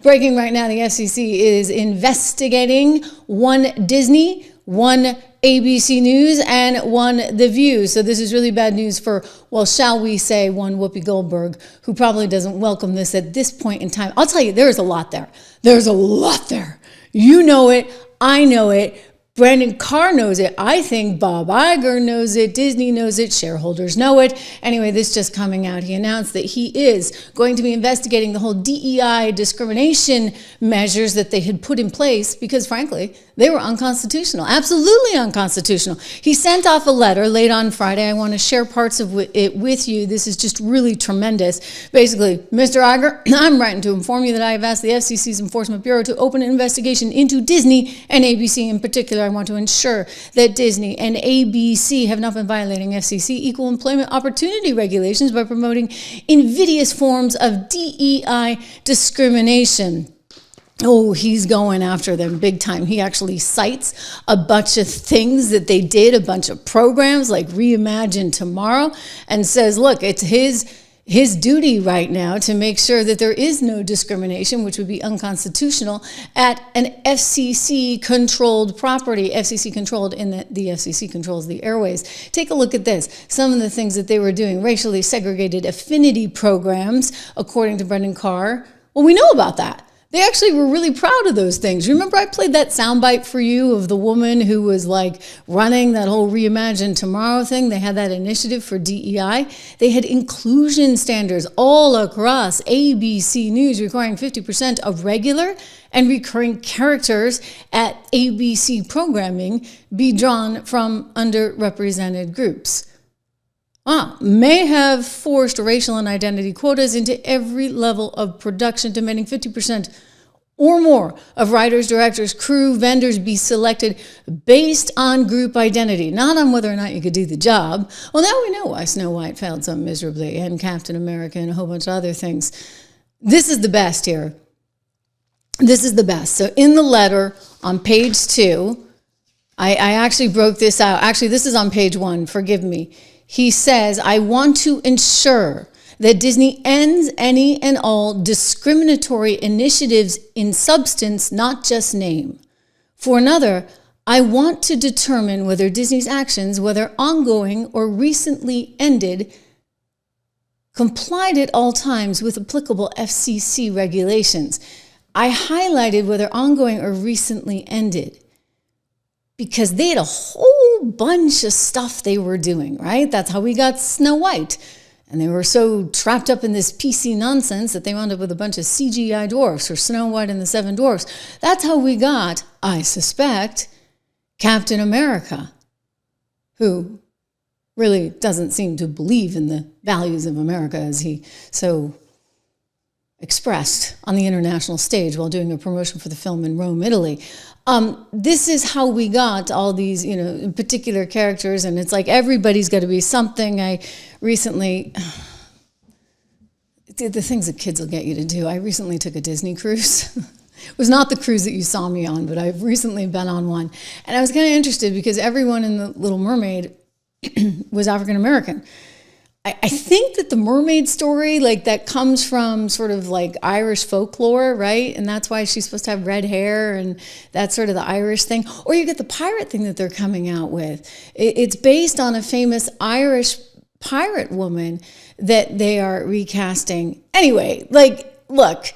Breaking right now, the FCC is investigating one Disney, one ABC News, and one The View. So this is really bad news for, well, shall we say, one Whoopi Goldberg, who probably doesn't welcome this at this point in time. I'll tell you, there's a lot there. There's a lot there. You know it. I know it. Brandon Carr knows it. I think Bob Iger knows it. Disney knows it. Shareholders know it. Anyway, this just coming out. He announced that he is going to be investigating the whole DEI discrimination measures that they had put in place because, frankly, they were unconstitutional. Absolutely unconstitutional. He sent off a letter late on Friday. I want to share parts of it with you. This is just really tremendous. Basically, Mr. Iger, I'm writing to inform you that I have asked the FCC's Enforcement Bureau to open an investigation into Disney and ABC in particular. I want to ensure that Disney and ABC have not been violating FCC equal employment opportunity regulations by promoting invidious forms of DEI discrimination. Oh, he's going after them big time. He actually cites a bunch of things that they did, a bunch of programs like Reimagine Tomorrow, and says, look, it's his duty right now to make sure that there is no discrimination, which would be unconstitutional, at an FCC-controlled property. FCC-controlled in that the FCC controls the airways. Take a look at this. Some of the things that they were doing, racially segregated affinity programs, according to Brendan Carr. Well, we know about that. They actually were really proud of those things. Remember I played that soundbite for you of the woman who was like running that whole Reimagine Tomorrow thing? They had that initiative for DEI. They had inclusion standards all across ABC News requiring 50% of regular and recurring characters at ABC programming be drawn from underrepresented groups. May have forced racial and identity quotas into every level of production, demanding 50% or more of writers, directors, crew, vendors be selected based on group identity, not on whether or not you could do the job. Well, now we know why Snow White failed so miserably, and Captain America and a whole bunch of other things. This is the best here. This is the best. So in the letter on page 2, I actually broke this out. Actually, this is on page 1. Forgive me. He says, I want to ensure that Disney ends any and all discriminatory initiatives in substance, not just name. For another, I want to determine whether Disney's actions, whether ongoing or recently ended, complied at all times with applicable FCC regulations. I highlighted whether ongoing or recently ended, because they had a whole bunch of stuff they were doing, right? That's how we got Snow White. And they were so trapped up in this PC nonsense that they wound up with a bunch of CGI dwarfs, or Snow White and the Seven Dwarfs. That's how we got, I suspect, Captain America, who really doesn't seem to believe in the values of America as he so expressed on the international stage while doing a promotion for the film in Rome, Italy. This is how we got all these, particular characters, and it's like everybody's got to be something. I recently did the things that kids will get you to do. I recently took a Disney cruise. It was not the cruise that you saw me on, but I've recently been on one. And I was kind of interested because everyone in The Little Mermaid was African American. I think that the mermaid story, like that comes from sort of like Irish folklore, right? And that's why she's supposed to have red hair, and that's sort of the Irish thing. Or you get the pirate thing that they're coming out with. It's based on a famous Irish pirate woman that they are recasting. Anyway, like, look,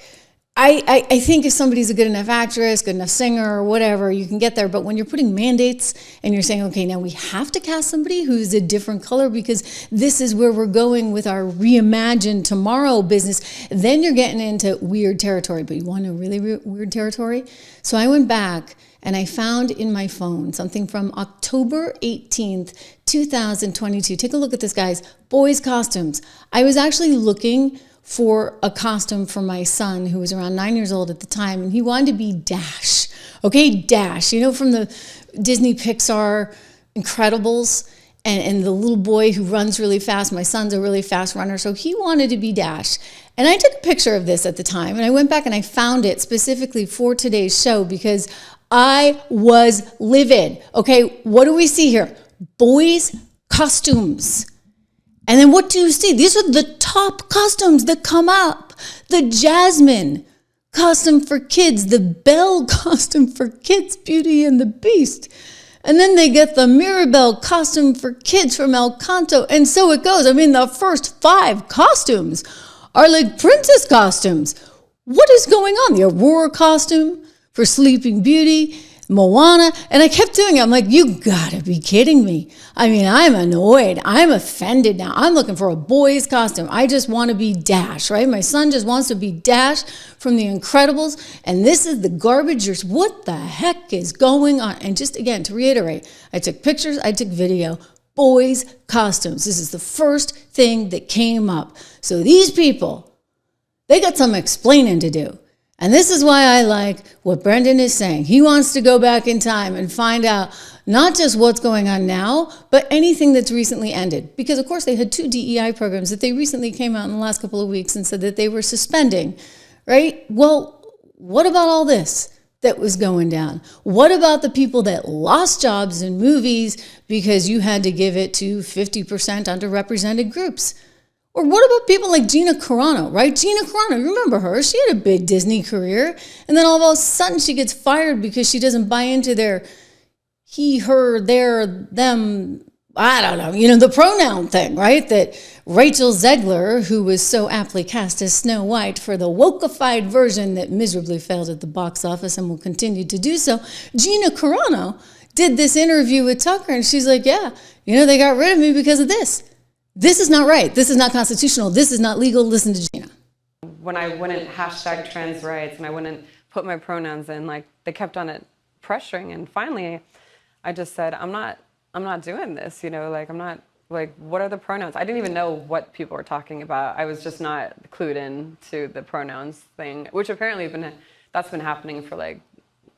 I think if somebody's a good enough actress, good enough singer, or whatever, you can get there. But when you're putting mandates and you're saying, okay, now we have to cast somebody who's a different color because this is where we're going with our Reimagine Tomorrow business, then you're getting into weird territory. But you want to know really weird territory? So I went back and I found in my phone something from October 18th, 2022. Take a look at this, guys. Boys' costumes. I was actually looking for a costume for my son, who was around 9 years old at the time, and he wanted to be Dash. Okay, Dash, from the Disney Pixar Incredibles, and the little boy who runs really fast. My son's a really fast runner, so he wanted to be Dash. And I took a picture of this at the time, and I went back and I found it specifically for today's show because I was livid. Okay, what do we see here? Boys' costumes. And then what do you see? These are the top costumes that come up. The Jasmine costume for kids, the Belle costume for kids, Beauty and the Beast. And then they get the Mirabelle costume for kids from El Canto. And so it goes. I mean, the first 5 costumes are like princess costumes. What is going on? The Aurora costume for Sleeping Beauty, Moana. And I kept doing it. I'm like, you gotta be kidding me. I mean, I'm annoyed. I'm offended now. I'm looking for a boy's costume. I just want to be Dash, right? My son just wants to be Dash from The Incredibles. And this is the garbage. What the heck is going on? And just again, to reiterate, I took pictures, I took video. Boys' costumes. This is the first thing that came up. So these people, they got some explaining to do. And this is why I like what Brendan is saying. He wants to go back in time and find out not just what's going on now, but anything that's recently ended. Because, of course, they had 2 DEI programs that they recently came out in the last couple of weeks and said that they were suspending, right? Well, what about all this that was going down? What about the people that lost jobs in movies because you had to give it to 50% underrepresented groups? Or what about people like Gina Carano, right? Gina Carano, you remember her? She had a big Disney career. And then all of a sudden she gets fired because she doesn't buy into their he, her, their, them, I don't know, the pronoun thing, right? That Rachel Zegler, who was so aptly cast as Snow White for the wokeified version that miserably failed at the box office and will continue to do so, Gina Carano did this interview with Tucker and she's like, yeah, they got rid of me because of this. This is not right. This is not constitutional. This is not legal. Listen to Gina. When I wouldn't hashtag trans rights and I wouldn't put my pronouns in, like they kept on it pressuring. And finally, I just said, I'm not doing this. I'm not like, what are the pronouns? I didn't even know what people were talking about. I was just not clued in to the pronouns thing, which apparently that's been happening for like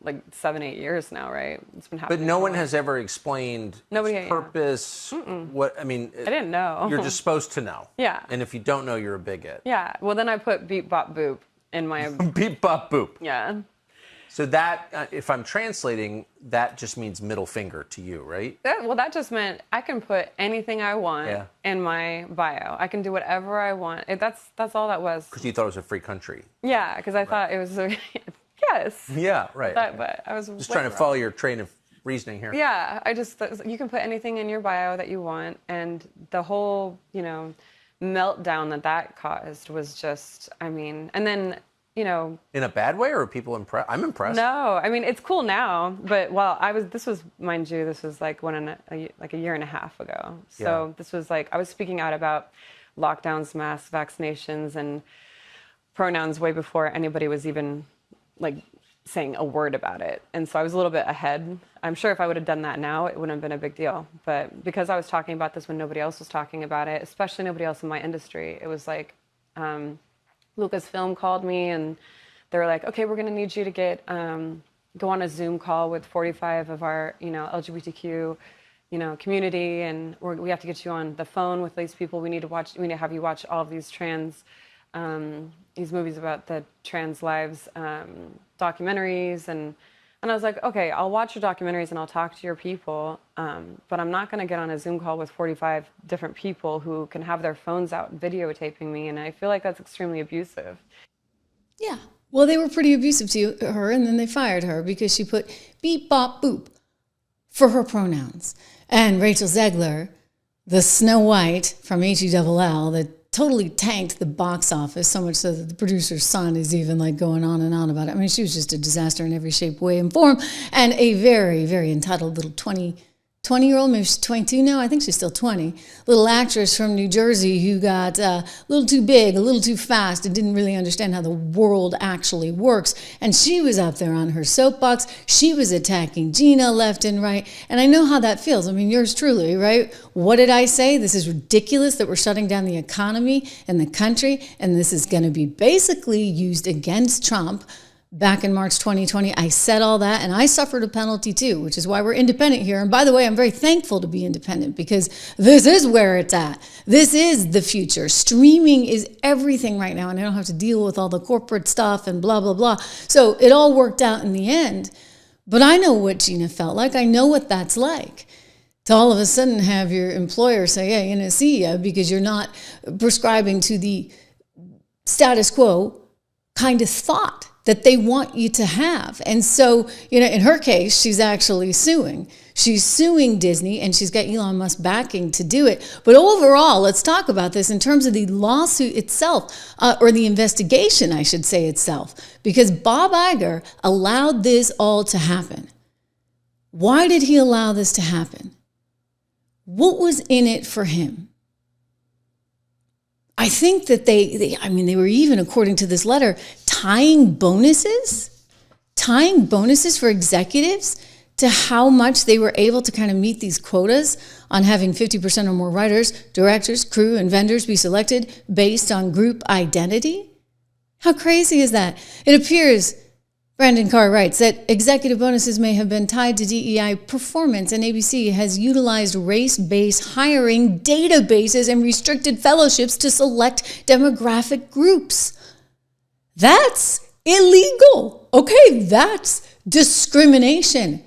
7-8 years now, right? It's been happening. But no one has ever explained its purpose. What I didn't know. You're just supposed to know. Yeah. And if you don't know, you're a bigot. Yeah. Well, then I put beep bop boop in my beep bop boop. Yeah. So that, if I'm translating, that just means middle finger to you, right? That just meant I can put anything I want in my bio. I can do whatever I want. That's all that was. Because you thought it was a free country. Yeah, because I thought it was yes. Yeah, right. But I was just trying to follow your train of reasoning here. Yeah, you can put anything in your bio that you want, and the whole, meltdown that caused was just, and then, in a bad way, or are people impressed? I'm impressed. No, it's cool now, but this was, mind you, this was like a year and a half ago. So this was I was speaking out about lockdowns, mass vaccinations, and pronouns way before anybody was even saying a word about it. And so I was a little bit ahead. I'm sure if I would have done that now, it wouldn't have been a big deal. But because I was talking about this when nobody else was talking about it, especially nobody else in my industry, it was like Lucasfilm called me and they were like, okay, we're going to need you to go on a Zoom call with 45 of our, LGBTQ, community. And we have to get you on the phone with these people. We need to have you watch all of these these movies about the trans lives, documentaries, and I was like, okay, I'll watch your documentaries and I'll talk to your people, but I'm not going to get on a Zoom call with 45 different people who can have their phones out videotaping me, and I feel like that's extremely abusive. Yeah, well, they were pretty abusive to her, and then they fired her because she put beep, bop, boop for her pronouns. And Rachel Zegler, the Snow White from HELL, that totally tanked the box office, so much so that the producer's son is even going on and on about it. She was just a disaster in every shape, way, and form, and a very, very entitled little 20-year-old, maybe she's 22 now, I think she's still 20, little actress from New Jersey who got a little too big, a little too fast, and didn't really understand how the world actually works. And she was up there on her soapbox. She was attacking Gina left and right. And I know how that feels. Yours truly, right? What did I say? This is ridiculous that we're shutting down the economy and the country, and this is going to be basically used against Trump. Back in March 2020, I said all that, and I suffered a penalty too, which is why we're independent here. And by the way, I'm very thankful to be independent because this is where it's at. This is the future. Streaming is everything right now, and I don't have to deal with all the corporate stuff and blah, blah, blah. So it all worked out in the end. But I know what Gina felt like. I know what that's like. To all of a sudden have your employer say, hey, I'm going to see you because you're not prescribing to the status quo kind of thought that they want you to have. And so, in her case, she's actually suing. She's suing Disney, and she's got Elon Musk backing to do it. But overall, let's talk about this in terms of the lawsuit itself, or the investigation, I should say, itself, because Bob Iger allowed this all to happen. Why did he allow this to happen? What was in it for him? I think that they were even, according to this letter, tying bonuses for executives to how much they were able to kind of meet these quotas on having 50% or more writers, directors, crew, and vendors be selected based on group identity. How crazy is that? It appears, Brandon Carr writes, that executive bonuses may have been tied to DEI performance, and ABC has utilized race-based hiring databases and restricted fellowships to select demographic groups. That's illegal. Okay, that's discrimination.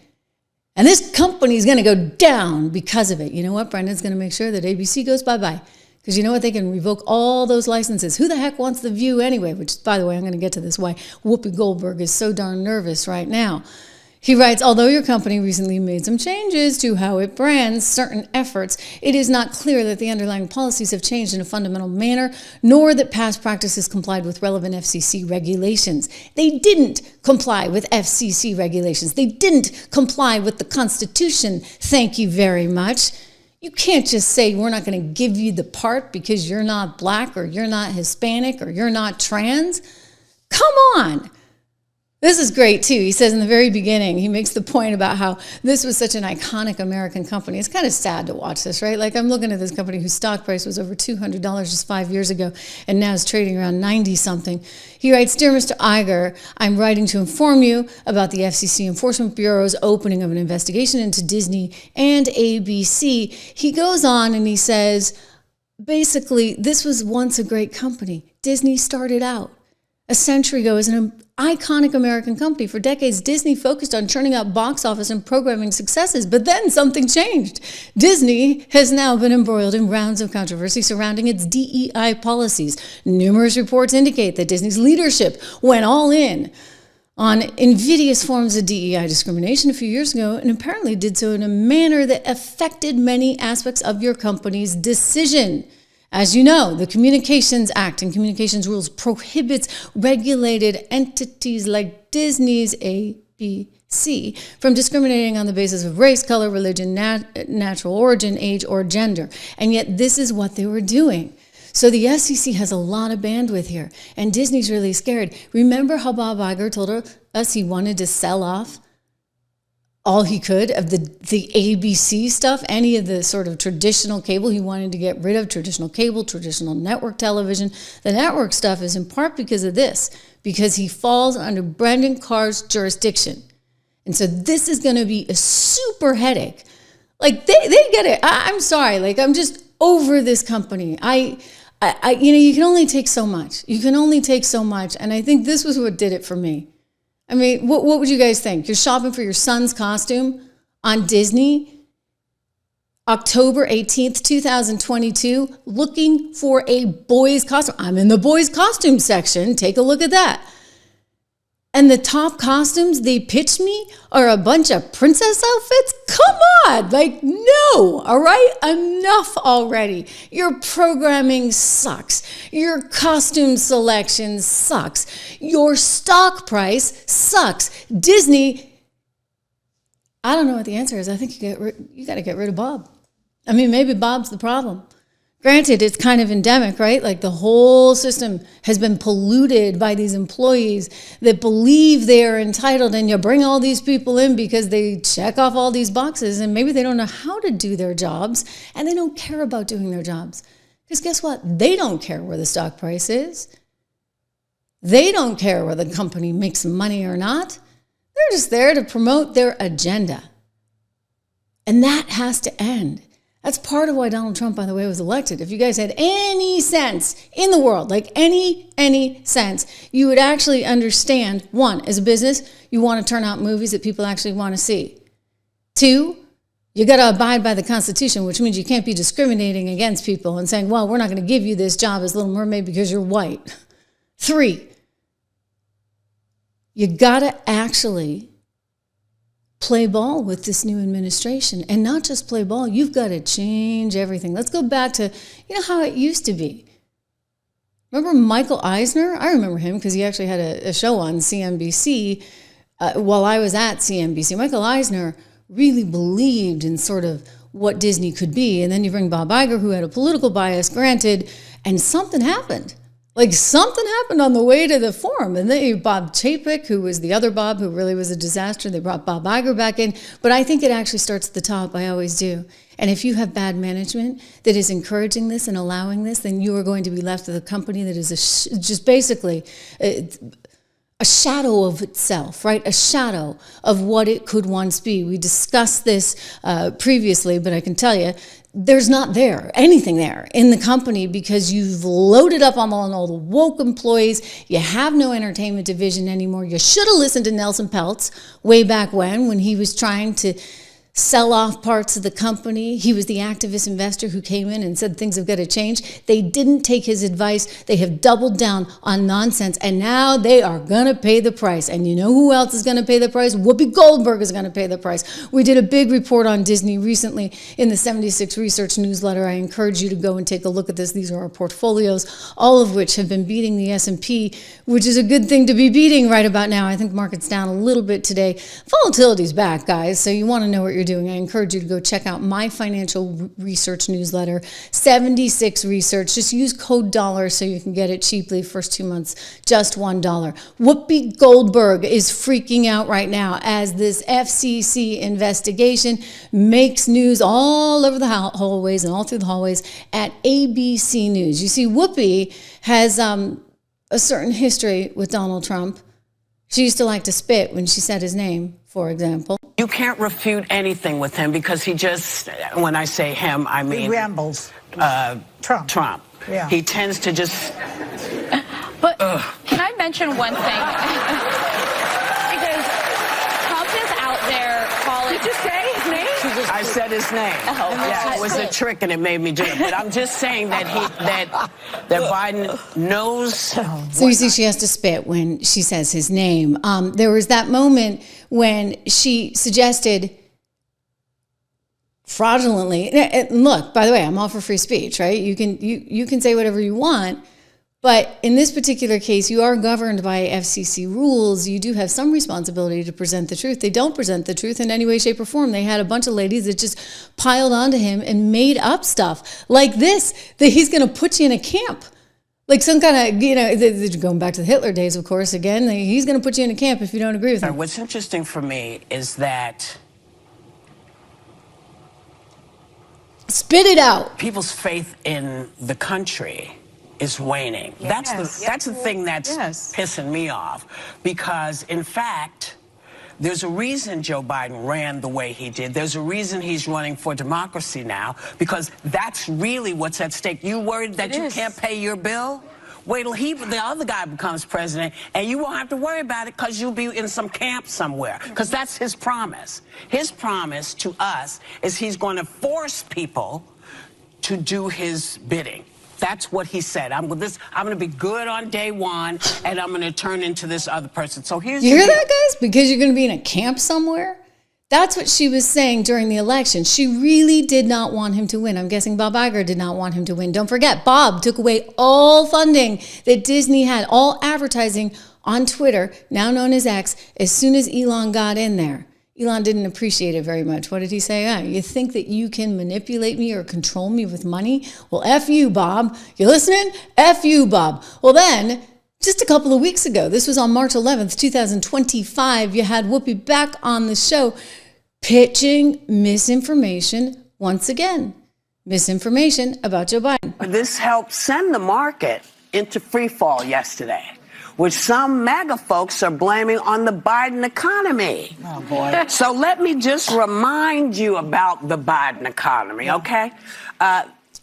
And this company is going to go down because of it. You know what? Brendan's going to make sure that ABC goes bye-bye. Because you know what? They can revoke all those licenses. Who the heck wants The View anyway? Which, by the way, I'm going to get to this, why Whoopi Goldberg is so darn nervous right now. He writes, although your company recently made some changes to how it brands certain efforts, it is not clear that the underlying policies have changed in a fundamental manner, nor that past practices complied with relevant FCC regulations. They didn't comply with FCC regulations. They didn't comply with the Constitution. Thank you very much. You can't just say we're not going to give you the part because you're not black or you're not Hispanic or you're not trans. Come on. This is great, too. He says in the very beginning, he makes the point about how this was such an iconic American company. It's kind of sad to watch this, right? Like, I'm looking at this company whose stock price was over $200 just 5 years ago and now is trading around 90-something. He writes, Dear Mr. Iger, I'm writing to inform you about the FCC Enforcement Bureau's opening of an investigation into Disney and ABC. He goes on and he says, basically, this was once a great company. Disney started out a century ago as an iconic American company. For decades, Disney focused on churning out box office and programming successes, but then something changed. Disney has now been embroiled in rounds of controversy surrounding its DEI policies. Numerous reports indicate that Disney's leadership went all in on invidious forms of DEI discrimination a few years ago, and apparently did so in a manner that affected many aspects of your company's decision. As you know, the Communications Act and communications rules prohibits regulated entities like Disney's ABC from discriminating on the basis of race, color, religion, natural origin, age, or gender. And yet this is what they were doing. So the FCC has a lot of bandwidth here, and Disney's really scared. Remember how Bob Iger told us he wanted to sell off all he could of the ABC stuff, any of the sort of traditional cable. He wanted to get rid of traditional cable, traditional network television. The network stuff is in part because of this, because he falls under Brendan Carr's jurisdiction. And so this is going to be a super headache. Like, they get it. I'm sorry. Like, I'm just over this company. You can only take so much. You can only take so much. And I think this was what did it for me. I mean, what would you guys think? You're shopping for your son's costume on Disney, October 18th, 2022, looking for a boy's costume. I'm in the boys' costume section. Take a look at that. And the top costumes they pitched me are a bunch of princess outfits? Come on, like, no, all right? Enough already. Your programming sucks. Your costume selection sucks. Your stock price sucks. Disney, I don't know what the answer is. I think you got to get rid of Bob. I mean, maybe Bob's the problem. Granted, it's kind of endemic, right? Like, the whole system has been polluted by these employees that believe they are entitled, and you bring all these people in because they check off all these boxes, and maybe they don't know how to do their jobs, and they don't care about doing their jobs. Because guess what? They don't care where the stock price is. They don't care whether the company makes money or not. They're just there to promote their agenda. And that has to end. That's part of why Donald Trump, by the way, was elected. If you guys had any sense in the world, like any sense, you would actually understand, one, as a business, you want to turn out movies that people actually want to see. Two, you got to abide by the Constitution, which means you can't be discriminating against people and saying, well, we're not going to give you this job as Little Mermaid because you're white. Three, you got to actually play ball with this new administration, and not just play ball. You've got to change everything. Let's go back to, how it used to be. Remember Michael Eisner? I remember him because he actually had a show on CNBC while I was at CNBC. Michael Eisner really believed in sort of what Disney could be. And then you bring Bob Iger, who had a political bias, granted, and something happened. Like something happened on the way to the forum. And then Bob Chapek, who was the other Bob, who really was a disaster, they brought Bob Iger back in. But I think it actually starts at the top. I always do. And if you have bad management that is encouraging this and allowing this, then you are going to be left with a company that is just basically a shadow of itself, right? A shadow of what it could once be. We discussed this previously, but I can tell you, there's not anything there in the company because you've loaded up on all the woke employees. You have no entertainment division anymore. You should have listened to Nelson Peltz way back when he was trying to sell off parts of the company. He was the activist investor who came in and said things have got to change. They didn't take his advice. They have doubled down on nonsense, and now they are going to pay the price. And you know who else is going to pay the price? Whoopi Goldberg is going to pay the price. We did a big report on Disney recently in the 76 Research newsletter. I encourage you to go and take a look at this. These are our portfolios, all of which have been beating the S&P, which is a good thing to be beating right about now. I think market's down a little bit today. Volatility's back, guys, so you want to know what you're doing. I encourage you to go check out my financial research newsletter, 76 Research. Just use code $, so you can get it cheaply. First 2 months, just $1. Whoopi Goldberg is freaking out right now as this FCC investigation makes news all over the hallways and all through the hallways at ABC News. You see, Whoopi has a certain history with Donald Trump. She used to like to spit when she said his name, for example. You can't refute anything with him because he just, when I say him, I mean... He rambles. Trump. Yeah. He tends to just... But can I mention one thing? Because Trump is out there calling... Did you say his name? I said his name. Oh, yeah, it was a trick and it made me do it. But I'm just saying that that Biden knows... So you see, she has to spit when she says his name. There was that moment when she suggested fraudulently, and look, by the way, I'm all for free speech, right? You can say whatever you want, but in this particular case, you are governed by FCC rules. You do have some responsibility to present the truth. They don't present the truth in any way, shape, or form. They had a bunch of ladies that just piled onto him and made up stuff like this, that he's going to put you in a camp. Like some kind of, going back to the Hitler days, of course, again, he's going to put you in a camp if you don't agree with him. What's interesting for me is that... Spit it out. People's faith in the country is waning. Yes. That's the thing that's pissing me off. Because, in fact... There's a reason Joe Biden ran the way he did. There's a reason he's running for democracy now, because that's really what's at stake. You worried that you can't pay your bill? Wait till the other guy becomes president, and you won't have to worry about it because you'll be in some camp somewhere, because that's his promise. His promise to us is he's going to force people to do his bidding. That's what he said. I'm going to be good on day one, and I'm going to turn into this other person. So here's you hear that, guys? Because you're going to be in a camp somewhere? That's what she was saying during the election. She really did not want him to win. I'm guessing Bob Iger did not want him to win. Don't forget, Bob took away all funding that Disney had, all advertising on Twitter, now known as X, as soon as Elon got in there. Elon didn't appreciate it very much. What did he say? You think that you can manipulate me or control me with money? Well, F you, Bob. You listening? F you, Bob. Well, then, just a couple of weeks ago, this was on March 11th, 2025, you had Whoopi back on the show pitching misinformation once again. Misinformation about Joe Biden. This helped send the market into free fall yesterday, which some MAGA folks are blaming on the Biden economy. Oh, boy. So let me just remind you about the Biden economy, okay?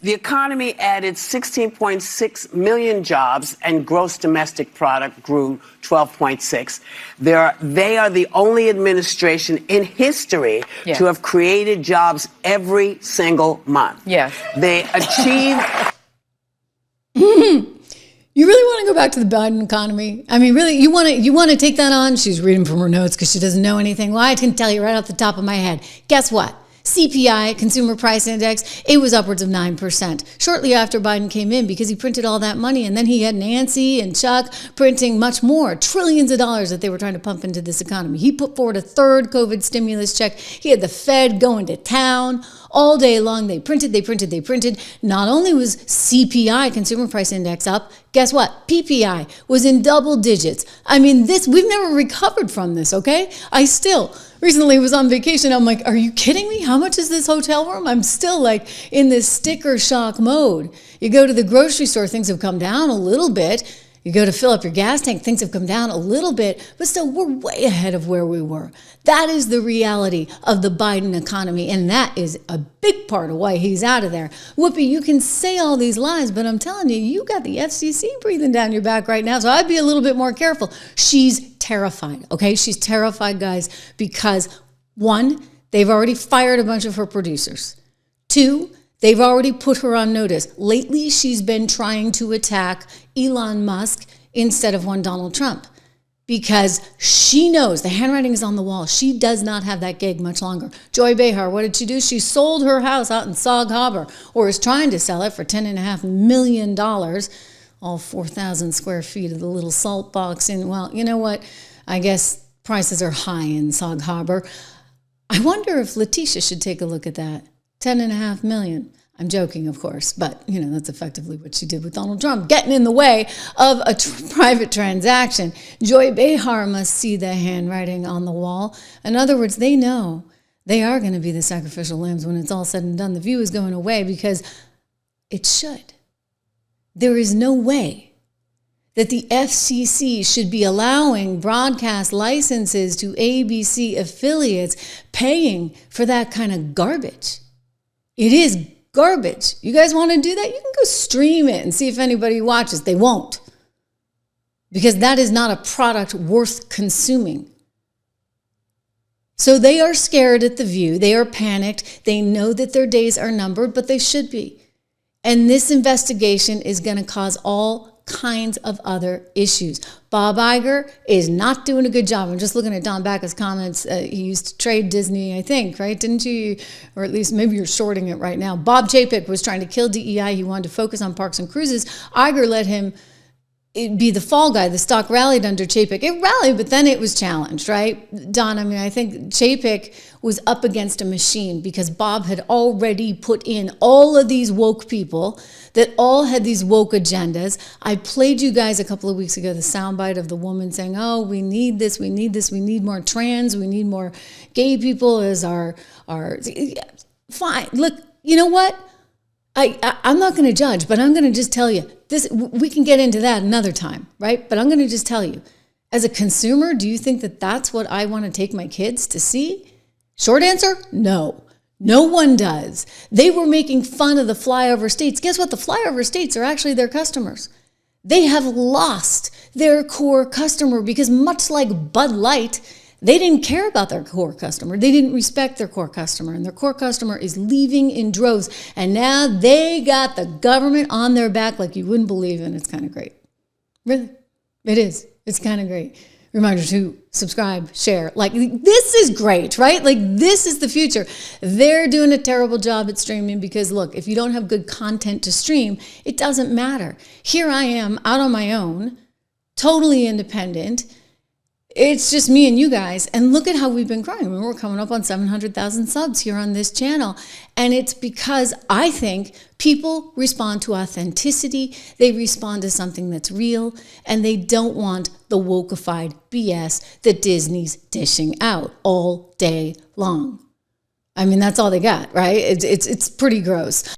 The economy added 16.6 million jobs, and gross domestic product grew 12.6. They are the only administration in history to have created jobs every single month. Yes. They achieved... You really want to go back to the Biden economy? I mean, really, you want to take that on? She's reading from her notes because she doesn't know anything. Well, I can tell you right off the top of my head. Guess what? CPI, Consumer Price Index, it was upwards of 9% shortly after Biden came in because he printed all that money. And then he had Nancy and Chuck printing much more, trillions of dollars that they were trying to pump into this economy. He put forward a third COVID stimulus check. He had the Fed going to town all day long. They printed. Not only was CPI, Consumer Price Index, up, guess what? PPI was in double digits. I mean, we've never recovered from this, okay? I still recently was on vacation. I'm like, are you kidding me? How much is this hotel room? I'm still like in this sticker shock mode. You go to the grocery store, things have come down a little bit. You go to fill up your gas tank, things have come down a little bit, but still we're way ahead of where we were. That is the reality of the Biden economy, and that is a big part of why he's out of there. Whoopi, you can say all these lies, but I'm telling you, you got the FCC breathing down your back right now, so I'd be a little bit more careful. She's terrified, okay? She's terrified, guys, because 1, they've already fired a bunch of her producers. 2, they've already put her on notice. Lately, she's been trying to attack Elon Musk instead of one Donald Trump because she knows the handwriting is on the wall. She does not have that gig much longer. Joy Behar, what did she do? She sold her house out in Sag Harbor, or is trying to sell it for $10.5 million, all 4,000 square feet of the little salt box. And well, you know what? I guess prices are high in Sag Harbor. I wonder if Letitia should take a look at that. $10.5 million. I'm joking, of course, but that's effectively what she did with Donald Trump, getting in the way of a private transaction. Joy Behar must see the handwriting on the wall. In other words, they know they are going to be the sacrificial lambs when it's all said and done. The View is going away because it should. There is no way that the FCC should be allowing broadcast licenses to ABC affiliates paying for that kind of garbage. It is garbage. You guys want to do that? You can go stream it and see if anybody watches. They won't. Because that is not a product worth consuming. So they are scared at the View. They are panicked. They know that their days are numbered, but they should be. And this investigation is going to cause all kinds of other issues. Bob Iger is not doing a good job. I'm just looking at Don Bacca's comments. He used to trade Disney, I think, right? Didn't you? Or at least maybe you're shorting it right now. Bob Chapek was trying to kill DEI. He wanted to focus on parks and cruises. Iger let him be the fall guy. The stock rallied under Chapek. It rallied, but then it was challenged, right? Don, I mean, I think Chapek was up against a machine because Bob had already put in all of these woke people that all had these woke agendas. I played you guys a couple of weeks ago the soundbite of the woman saying, oh, we need this, we need more trans, we need more gay people as our fine. Look, you know what? I'm not going to judge, but I'm going to just tell you, this. We can get into that another time, right? But I'm going to just tell you, as a consumer, do you think that that's what I want to take my kids to see? Short answer, no. No one does. They were making fun of the flyover states. Guess what? The flyover states are actually their customers. They have lost their core customer because much like Bud Light, they didn't care about their core customer. They didn't respect their core customer, and their core customer is leaving in droves. And now they got the government on their back like you wouldn't believe, and it's kind of great. Really, it is. It's kind of great. Reminder to subscribe, share. Like, this is great, right? Like, this is the future. They're doing a terrible job at streaming because, look, if you don't have good content to stream, it doesn't matter. Here I am out on my own, totally independent. It's just me and you guys. And look at how we've been growing. I mean, we're coming up on 700,000 subs here on this channel. And it's because I think people respond to authenticity. They respond to something that's real. And they don't want the wokeified BS that Disney's dishing out all day long. I mean, that's all they got, right? It's pretty gross.